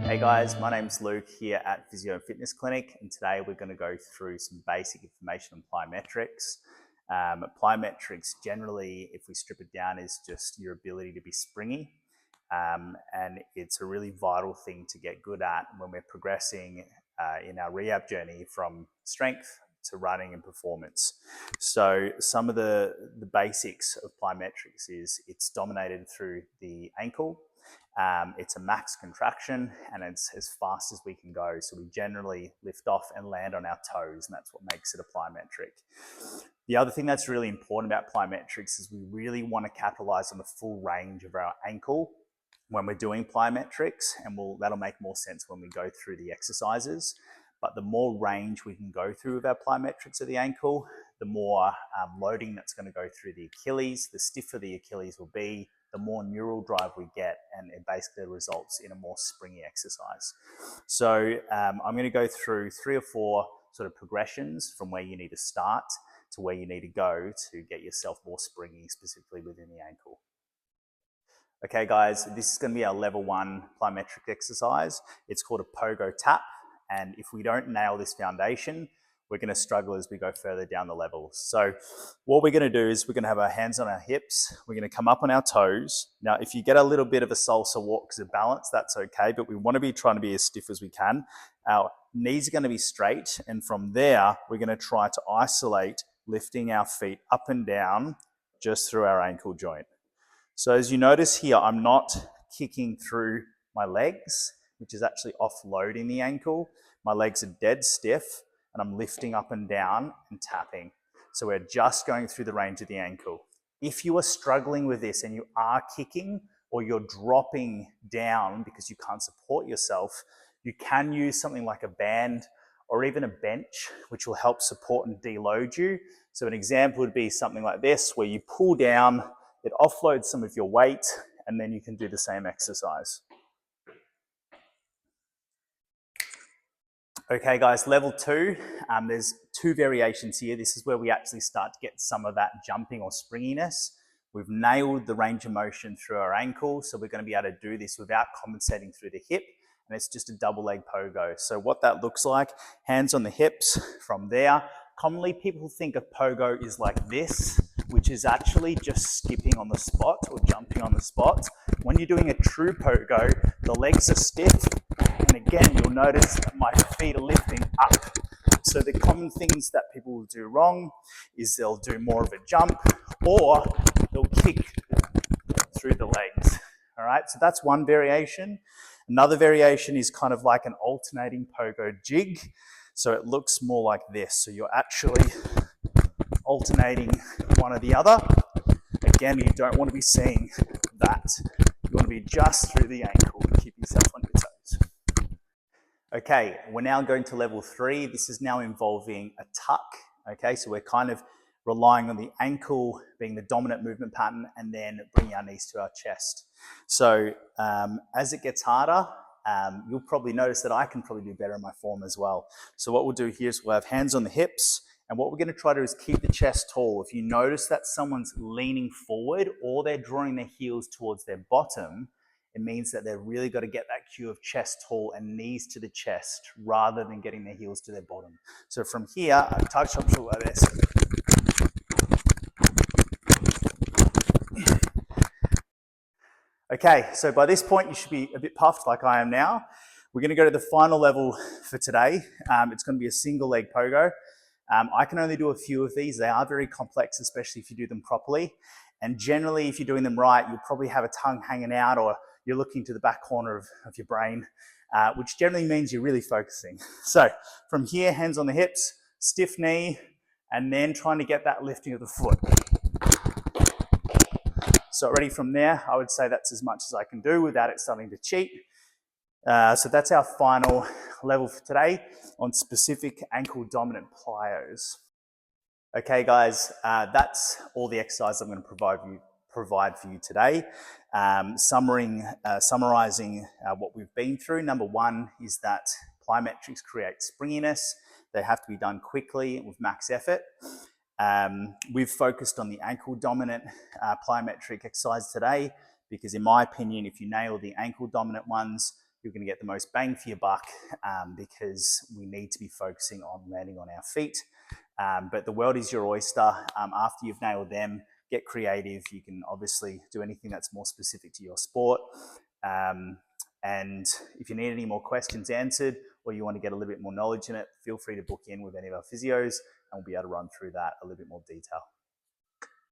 Hey guys, my name's Luke here at Physio and Fitness Clinic, and today we're going to go through some basic information on plyometrics. Plyometrics generally, if we strip it down, is just your ability to be springy, and it's a really vital thing to get good at when we're progressing in our rehab journey from strength to running and performance. So some of the basics of plyometrics is it's dominated through the ankle. It's a max contraction and it's as fast as we can go. So we generally lift off and land on our toes, and that's what makes it a plyometric. The other thing that's really important about plyometrics is we really want to capitalize on the full range of our ankle when we're doing plyometrics, and that'll make more sense when we go through the exercises. But the more range we can go through with our plyometrics of the ankle, the more loading that's going to go through the Achilles, the stiffer the Achilles will be, the more neural drive we get, and it basically results in a more springy exercise. So I'm going to go through 3 or 4 sort of progressions from where you need to start to where you need to go to get yourself more springy, specifically within the ankle. Okay guys, this is going to be our level 1 plyometric exercise. It's called a pogo tap, and if we don't nail this foundation, we're going to struggle as we go further down the levels. So what we're going to do is we're going to have our hands on our hips. We're going to come up on our toes. Now, if you get a little bit of a salsa walk because of balance, that's okay, but we want to be trying to be as stiff as we can. Our knees are going to be straight, and from there, we're going to try to isolate lifting our feet up and down just through our ankle joint. So as you notice here, I'm not kicking through my legs, which is actually offloading the ankle. My legs are dead stiff, and I'm lifting up and down and tapping. So we're just going through the range of the ankle. If you are struggling with this and you are kicking or you're dropping down because you can't support yourself, you can use something like a band or even a bench, which will help support and deload you. So an example would be something like this, where you pull down, it offloads some of your weight, and then you can do the same exercise. Okay guys, level 2, there's 2 variations here. This is where we actually start to get some of that jumping or springiness. We've nailed the range of motion through our ankle, so we're going to be able to do this without compensating through the hip, and it's just a double leg pogo. So what that looks like, hands on the hips. From there, commonly people think of pogo is like this, which is actually just skipping on the spot or jumping on the spot. When you're doing a true pogo, the legs are stiff, and again, you'll notice that my feet are lifting up. So the common things that people will do wrong is they'll do more of a jump, or they'll kick through the legs. All right, so that's one variation. Another variation is kind of like an alternating pogo jig. So it looks more like this. So you're actually alternating one or the other. Again, you don't want to be seeing that. You want to be just through the ankle and keep yourself on your toes. Okay, we're now going to level 3. This is now involving a tuck. Okay, so we're kind of relying on the ankle being the dominant movement pattern, and then bringing our knees to our chest. So as it gets harder, you'll probably notice that I can probably do better in my form as well. So what we'll do here is we'll have hands on the hips, and what we're going to try to do is keep the chest tall. If you notice that someone's leaning forward or they're drawing their heels towards their bottom, it means that they've really got to get that cue of chest tall and knees to the chest rather than getting their heels to their bottom. So from here, I touch up like this. Okay, so by this point, you should be a bit puffed like I am now. We're going to go to the final level for today. It's going to be a single leg pogo. I can only do a few of these. They are very complex, especially if you do them properly. And generally, if you're doing them right, you'll probably have a tongue hanging out, or you're looking to the back corner of your brain, which generally means you're really focusing. So from here, hands on the hips, stiff knee, and then trying to get that lifting of the foot. So already from there, I would say that's as much as I can do without it starting to cheat. So that's our final level for today on specific ankle dominant plyos. Okay guys, that's all the exercise I'm going to provide for you today. Summarizing what we've been through. Number 1 is that plyometrics create springiness. They have to be done quickly with max effort. We've focused on the ankle dominant plyometric exercise today because in my opinion, if you nail the ankle dominant ones, you're going to get the most bang for your buck, because we need to be focusing on landing on our feet. But the world is your oyster. After you've nailed them, get creative. You can obviously do anything that's more specific to your sport. And if you need any more questions answered, or you want to get a little bit more knowledge in it, feel free to book in with any of our physios, and we'll be able to run through that a little bit more detail.